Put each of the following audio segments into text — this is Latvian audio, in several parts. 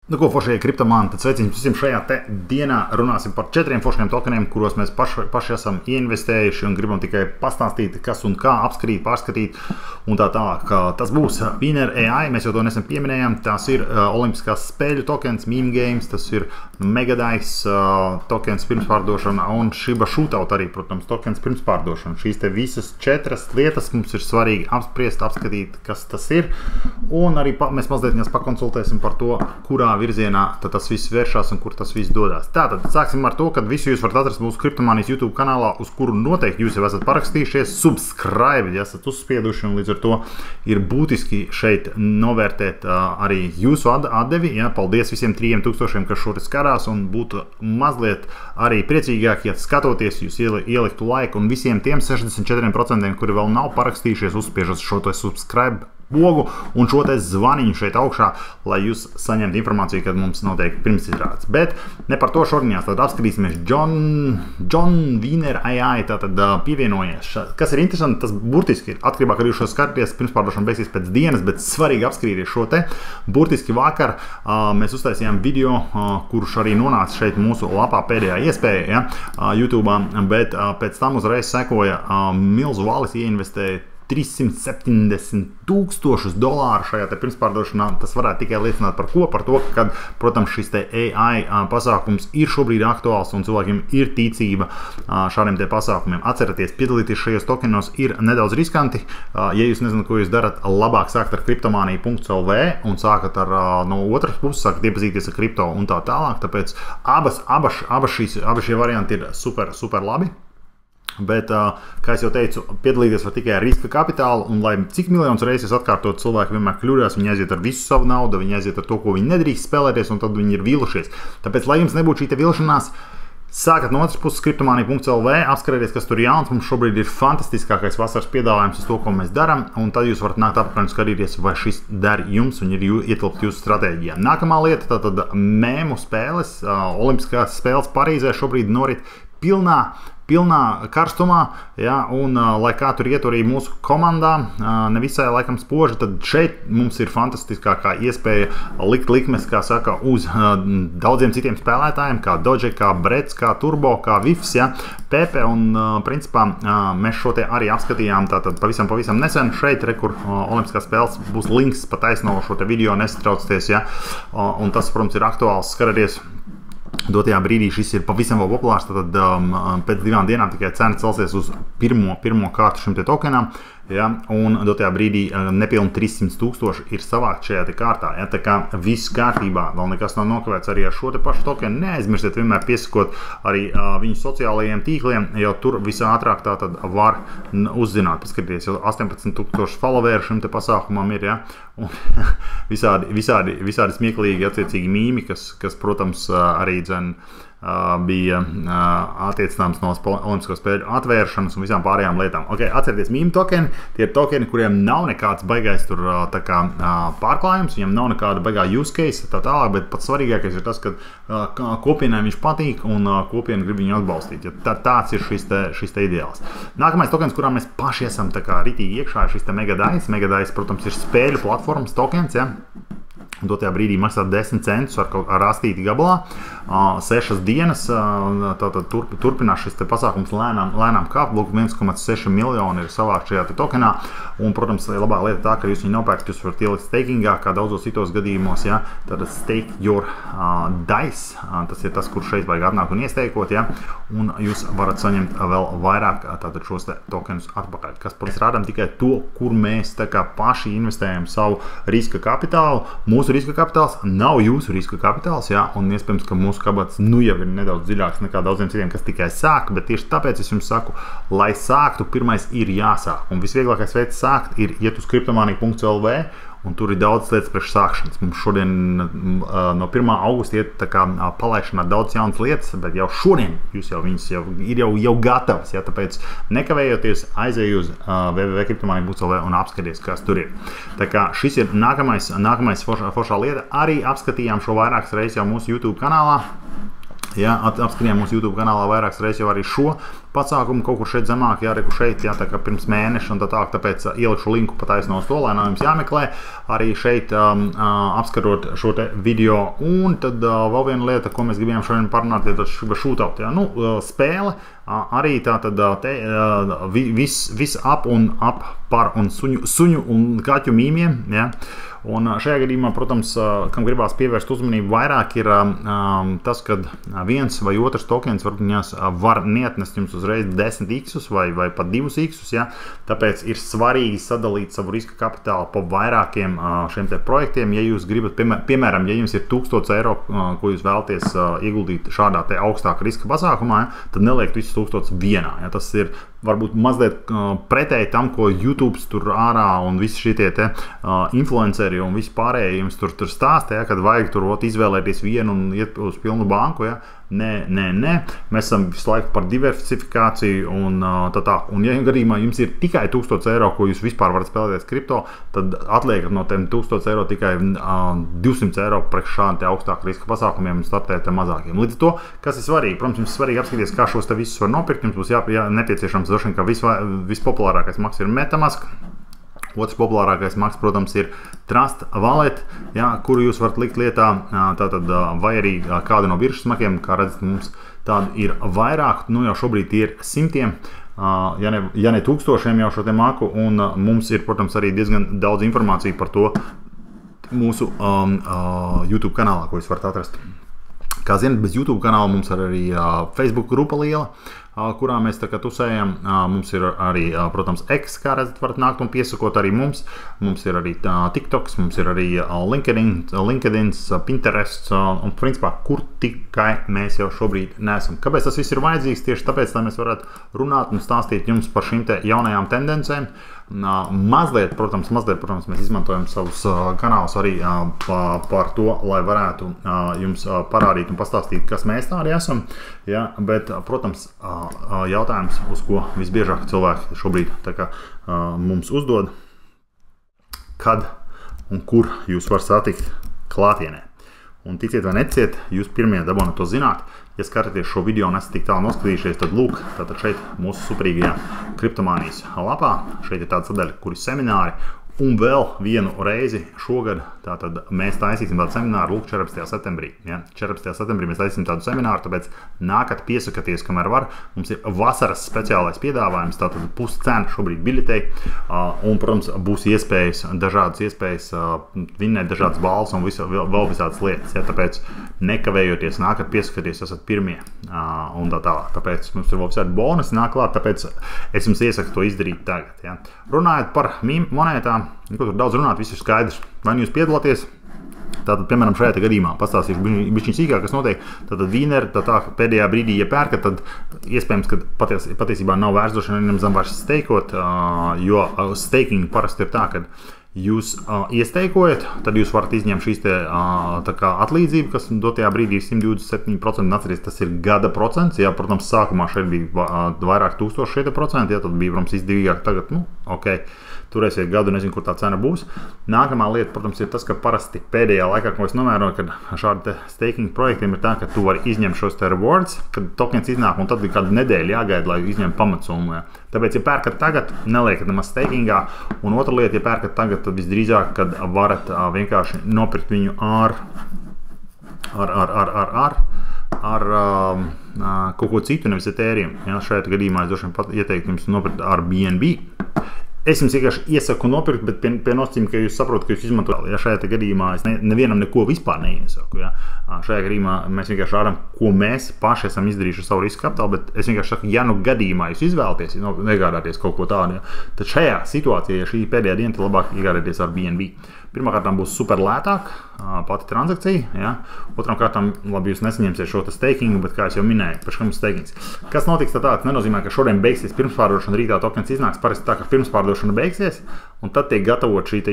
Nu, ko foršie kriptomāni, tad sveicinu visiem šajā dienā. Runāsim par 4 foršiem tokeniem, kuros mēs paši esam ieinvestējuši un gribam tikai pastāstīt, kas un kā apskatīt, pārskatīt un tā tālāk. Tas būs Winner AI, mēs jau to nesen pieminējām. Tas ir olimpiskās spēļu tokens, meme games, tas ir Megadice tokens pirmspārdošana un Shiba Shootout arī, protams, tokens pirmspārdošana. Šīs te visas 4 lietas mums ir svarīgi apspriest, apskatīt, kas tas ir. Un arī mēs mazliet pakonsultēsim par to, kurā virzienā tas viss vēršās un kur tas viss dodas. Tātad sāksim ar to, ka visu jūs varat atrast mūsu Kriptomānijas YouTube kanālā, uz kuru noteikti jūs jau esat parakstījušies, subscribe, ja esat uzspieduši, un līdz ar to ir būtiski šeit novērtēt arī jūsu atdevi. Ja, paldies visiem 3000, kas šodien skatās, un būtu mazliet arī priecīgāk, ja skatoties jūs ieliktu laiku, un visiem tiem 64%, kuri vēl nav parakstījušies, uzspiežat šo to subscribe pogu un šo te zvaniņu šeit augšā, lai jūs saņemtu informāciju, kad mums notiek pirmsizrādes. Bet ne par to šodien, tad apskatīsimies John Winner AI, tātad pievienojies. Kas ir interesanti, tas burtiski ir atkarībā, kad jūs šo skatāties, pirmspārdošana beigsies pēc dienas, bet svarīgi apskatīties šo te. Burtiski vakar mēs uztaisījām video, kurš arī nonāca šeit mūsu lapā pēdējā iespēja, ja, YouTube'ā, bet pēc tam uzreiz sekoja milzu valis ieinvestēja $370,000 šajā te pirmspārdošanā. Tas varētu tikai liecināt par ko? Par to, ka, protams, šis te AI pasākums ir šobrīd aktuāls un cilvēkiem ir ticība šādiem te pasākumiem. Atcerieties, piedalīties šajos tokenos ir nedaudz riskanti. Ja jūs nezināt, ko jūs darat, labāk sākt ar kriptomānija.lv un sākat ar no otras puses, sākat iepazīties ar kripto un tā tālāk. Tāpēc abas šie varianti ir super labi. Bet, kā es jau teicu, piedalīties var tikai ar riska kapitālu, un lai cik miljonus reizes atkārtot, cilvēki vienmēr kļūdās, viņi aiziet ar visu savu naudu, viņi aiziet ar to, ko viņi nedrīkst spēlēties, un tad viņi ir vīlušies. Tāpēc, lai jums nebūtu šī te vilšanās, sākat no otras puses kriptomānija.lv, apskarieties, kas tur jauns. Mums šobrīd ir fantastiskākais vasaras piedāvājums uz to, ko mēs darām, un tad jūs varat nākt apakaļ un skatīties, vai šis der jums un ir ietilpt jūsu stratēģijā. Nākamā lieta, tātad mēmu spēles, olimpiskās spēles Parīzē šobrīd norit pilnā karstumā, ja, un lai kā tur iet arī mūsu komandā, nevisai laikam spoži, tad šeit mums ir fantastiskākā iespēja likt likmes, kā saka, uz daudziem citiem spēlētājiem, kā Doge, kā Brets, kā Turbo, kā Vifs, ja, Pepe, un principā mēs šo te arī apskatījām tātad pavisam nesen šeit, kur olimpiskās spēles būs links pa taisno šo te video, nesatraucieties, ja, un tas, protams, ir aktuāls, skaraties. Dotajā brīdī šis ir pavisam vēl populārs, tad pēc 2 dienām tikai cena celsies uz pirmo kārtu šim te tokenam, ja, un dotajā brīdī nepilni 300,000 ir savākt šajā te kārtā, ja, tā kā viss kārtībā, vēl nekas nav nokavēts arī ar šo te pašu tokenu. Neaizmirstiet vienmēr piesakot arī viņu sociālajiem tīkliem, jo tur visātrāk tā tad var uzzināt, paskatīties, jo 18,000 followeri šim te pasākumam ir, ja, un visādi smieklīgi attiecīgi mīmi, kas protams, arī bija attiecināms no olimpisko spēļu atvēršanas un visām pārējām lietām. Okay, atcerieties, mīmu tokeni, tie ir tokeni, kuriem nav nekāds baigais tur tā kā pārklājums, viņam nav nekāda baigā use case, tā tālāk, bet pats svarīgākais ir tas, ka kopienai viņš patīk un kopiena grib viņu atbalstīt. Ja tāds ir šis te ideāls. Nākamais tokens, kurā mēs paši esam tā kā ritīgi iekšā, ir šis te Megadice. Megadice, protams, ir spēļu platformas tokens, ja. Dotajā brīdī maksā 10 centus ar rastīti gabalā, 6 dienas, tātad turpinās šis te pasākums lēnām kāpt, 1,6 miljoni ir savākt šajā te tokenā, un, protams, labā lieta tā, ka jūs viņu nopērkat, jūs varat ielikt stakingā, kā daudzos citos gadījumos, ja, tātad stake your dice, tas ir tas, kur šeit vajag atnākt un iesteikot, ja, un jūs varat saņemt vēl vairāk tātad šos te tokenus atpakaļ, kas, protams, rādām tikai to, kur mēs tā kā paši investējam savu riska kapitālu. Mūsu riska kapitāls nav jūsu riska kapitāls, jā, un iespējams, ka mūsu kabatas jau ir nedaudz dziļāks nekā daudziem citiem, kas tikai sāk, bet tieši tāpēc es jums saku, lai sāktu, pirmais ir jāsāk. Un visvieglākais veids sākt ir iet uz kriptomānija.lv, un tur ir daudz lietas priekš sākšanas. Mums šodien no 1. augusta iet tā kā palaišanā daudz jaunas lietas, bet jau šodien viņas ir gatavas, ja, tāpēc nekavējoties aizēju uz www.kriptomānija.lv un apskaties, kas tur ir. Tā kā šis ir nākamais foršā lieta. Arī apskatījām šo vairākas reizes jau mūsu YouTube kanālā. Ja, apskatījām mūsu YouTube kanālā vairākas reizes jau arī šo pasākumu, kaut kur šeit zemāk, jā, reku šeit, jā, tā kā pirms mēneša un tā, tāpēc ielikšu linku pataisno uz to, lai nav jums jāmeklē, arī šeit apskarot šo te video, un tad vēl viena lieta, ko mēs gribējām šodien parunāt, ir shootout, jā, nu, spēle, arī tā tad viss ap un ap par un suņu un kaķu mīmiem, jā. Un šajā gadījumā, protams, kam gribās pievērst uzmanību vairāk, ir tas, ka viens vai otrs tokens var neatnest jums uzreiz 10x vai pat 2x, ja? Tāpēc ir svarīgi sadalīt savu riska kapitālu pa vairākiem šiem te projektiem. Ja jūs gribat, piemēram, ja jums ir 1000 eiro, ko jūs vēlaties ieguldīt šādā te augstāka riska pasākumā, ja? Tad neliekt visus 1000 vienā. Ja? Tas ir varbūt mazliet pretēji tam, ko YouTube tur ārā un visi šitie te influenceri un visi pārējie jums tur stāsta, ja, kad vajag tur izvēlēties vienu un iet uz pilnu banku, ja. Nē. Mēs esam visu laiku par diversifikāciju un tā. Un ja gadījumā jums ir tikai 1000 eiro, ko jūs vispār varat spēlēties kripto, tad atliekat no tiem 1000 eiro tikai 200 eiro priekš šādi augstāku riska pasākumiem un startēt mazākiem. Līdz to, kas ir svarīgi, protams, jums svarīgi apskatīties, kā šos te visus var nopirkt. Jums būs nepieciešams droši vien, ka vispopulārākais maks ir MetaMask. Otrs populārākais maks, protams, ir Trust Wallet, ja, kuru jūs varat likt lietā, tātad, vai arī kādu no biržas makiem, kā redzat, mums tādu ir vairāk, nu jau šobrīd ir simtiem, ja ne tūkstošiem jau šo te maku, un mums ir, protams, arī diezgan daudz informāciju par to mūsu YouTube kanālā, ko jūs varat atrast. Kā zināt, bez YouTube kanāla mums ir arī Facebook grupa liela, kurā mēs tā kā tusējam. Mums ir arī, protams, X, kā redzat, varat nākt un piesakot arī mums. Mums ir arī TikToks, mums ir arī LinkedIn, Pinterest, un principā, kur tikai mēs jau šobrīd neesam. Kāpēc tas viss ir vajadzīgs? Tieši tāpēc, lai mēs varētu runāt un stāstīt jums par šīm te jaunajām tendencēm. Mazliet, protams, mēs izmantojam savus kanālus arī par to, lai varētu jums parādīt un pastāstīt, kas mēs tādi esam. Ja? Bet, protams, jautājums, uz ko visbiežāk cilvēki šobrīd tā kā, mums uzdod, kad un kur jūs var satikt klātienē. Un ticiet vai neticiet, jūs pirmie dabūnat to zināt. Ja skatāties šo video un esat tik tālu noskatījušies, tad lūk, tātad šeit mūsu superīgajā kriptomānijas lapā. Šeit ir tāda sadaļa, kur ir semināri. Un vēl vienu reizi šogad tātad mēs taisīsim tādu semināru 14. septembrī. Ja? 14. septembrī mēs taisīsim tādu semināru, tāpēc nākat piesakaties, kamēr var. Mums ir vasaras speciālais piedāvājums, tātad puscena šobrīd biļetei. Un, protams, būs dažādas iespējas vinnēt dažādas balvas un vēl visādas lietas. Ja? Tāpēc nekavējoties, nākat piesakaties, esat pirmie un tā tālāk. Tāpēc mums ir vēl visādi bonusi nāk klāt, tāpēc es jums iesaku to izdarīt tagad. Ja? Runājot par monētām, ko tur daudz runāt, viss ir skaidrs. Vai jūs piedalāties? Tātad, piemēram, šajā gadījumā pastāstīšu bišķiņ sīkāk, kas notiek. Tātad vīneri, tā pēdējā brīdī, ja pērkat, tad iespējams, ka patiesībā nav vērts droši vien zem vairs steikot, jo staking parasti ir tā, ka jūs iesteikojat, tad jūs varat izņemt šīs tā kā atlīdzību, kas dotajā brīdī ir 127%. Atceries, tas ir gada procents. Jā, protams, sākumā šeit bija vairāk tūkstoši šeit procenti, jā, tad bija, protams, izdevīgāk. Tagad, ok, turēsiet gadu, nezinu, kur tā cena būs. Nākamā lieta, protams, ir tas, ka parasti pēdējā laikā, ko es novēroju, kad šādi staking projektiem ir tā, ka tu vari izņemt šos te rewards, kad tokens iznāk, un tad ir kādu nedēļu jāgaida, lai izņemtu pamatsummu. Tāpēc, ja pērkat tagad, neliekat nemaz stakingā, un otra lieta, ja pērkat tagad, tad visdrīzāk, kad varat vienkārši nopirkt viņu ar kaut ko citu, nevis Ethereum. Ja, šajā gadījumā es droši vien ieteiktu jums nopirkt ar BNB. Es jums vienkārši iesaku nopirkt, bet pie nosacījuma, ka jūs saprotat, ka jūs izmantojat. Ja šajā gadījumā es nevienam neko vispār neiesaku. Ja. Šajā gadījumā mēs vienkārši rādām, ko mēs paši esam izdarījuši ar savu riska kapitālu, bet es vienkārši saku, ja nu gadījumā jūs izvēlaties, iegādāties kaut ko tādu, ja, tad šajā situācijā, ja šī pēdējā diena, tad labāk iegādāties ar BNB. Pirmkārt, būs super lētāk pati transakcija. Ja? Otram kārtām, labi, jūs nesaņemsiet šo stakingu, bet, kā es jau minēju, par šim stakings. Kas notiks tā, nenozīmē, ka šodien beigsies pirmspārdošana, rītā tokens iznāks. Parasti tā, ka pirmspārdošana beigsies, un tad tiek gatavot šī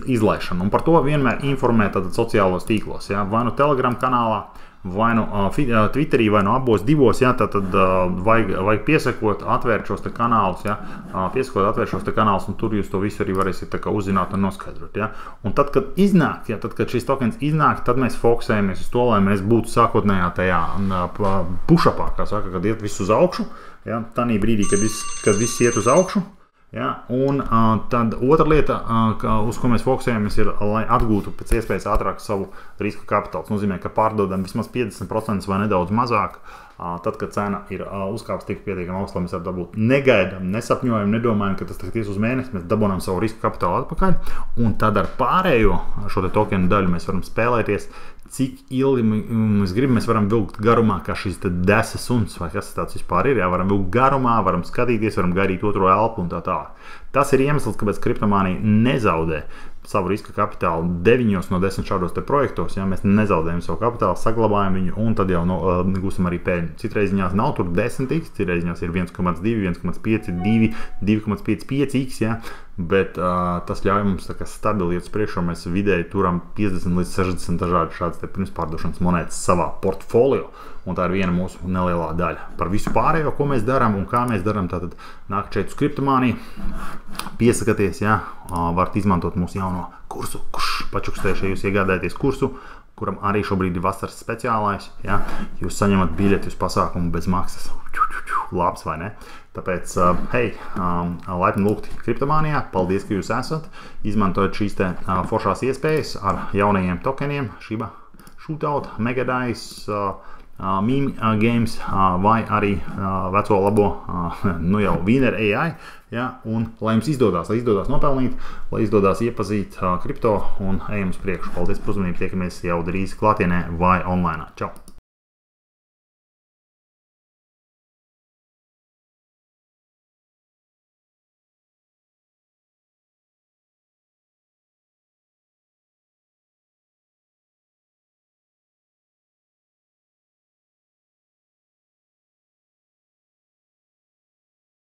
izlaišana. Un par to vienmēr informē tātad sociālos tīklos. Ja? Vai nu Telegram kanālā, vai nu Twitterī, vai nu abos divos, ja, tad vajag piesakot, atvērt šos te kanālus, ja, atvērt šos te kanālus, un tur jūs to visu arī varēsiet tā kā uzzināt un noskaidrot, ja. Un tad, kad iznāk, ja, tad, kad šis tokens iznāk, tad mēs fokusējamies uz to, lai mēs būtu sākotnējā tajā push-upā, kā saka, kad iet viss uz augšu, ja, tanī brīdī, kad viss iet uz augšu. Ja, un tad otra lieta, uz ko mēs fokusējamies, ir, lai atgūtu pēc iespējas ātrāk savu riska kapitālu. Tas nozīmē, ka pārdodam vismaz 50% vai nedaudz mazāk, tad, kad cena ir uzkāpst tik pietiekami augstu, lai mēs varam dabūt. Negaidām, nesapņojam, nedomājam, ka tas tiks uz mēnesi, mēs dabonām savu riska kapitālu atpakaļ, un tad ar pārējo šo te tokenu daļu mēs varam spēlēties, cik ilgi mēs gribam, mēs varam vilkt garumā, kā šis desa suns, vai kas tāds vispār ir, jā, varam vilkt garumā, varam skatīties, varam gaidīt otro elpu un tā tālāk. Tas ir iemesls, kāpēc kriptomānija nezaudē savu riska kapitālu 9 no 10 šādos te projektos, ja mēs nezaudējam savu kapitālu, saglabājam viņu un tad jau gūstam arī peļņu. Citreiziņās nav tur 10x, citreiziņās ir 1,2, 1,5, 2, 2,55x, ja, bet tas ļauj mums tā kā stabili iet uz priekšu, mēs vidēji turam 50 līdz 60 dažādi šādas te pirmspārdošanas monētas savā portfolio, un tā ir viena mūsu nelielā daļa. Par visu pārējo, ko mēs darām un kā mēs darām, tātad nāk šeit uz kriptomāniju, piesakaties, ja, varat izmantot mūsu jauno kursu, pačukstējuši, ja jūs iegādājaties kursu, kuram arī šobrīd ir vasaras speciālais, ja, jūs saņemat biļeti uz pasākumu bez maksas, labs vai ne? Tāpēc, hei, laipni lūgti kriptomānijā, paldies, ka jūs esat, izmantojot šīs te foršās iespējas ar jaunajiem tokeniem, Shiba, Shootout, Megadice, Meme Games vai arī veco labo, nu jau Winner AI, ja, un lai jums izdodas nopelnīt, lai izdodas iepazīt kripto un ejam uz priekšu. Paldies par uzmanību, tiekamies jau drīz klātienē vai online. Čau!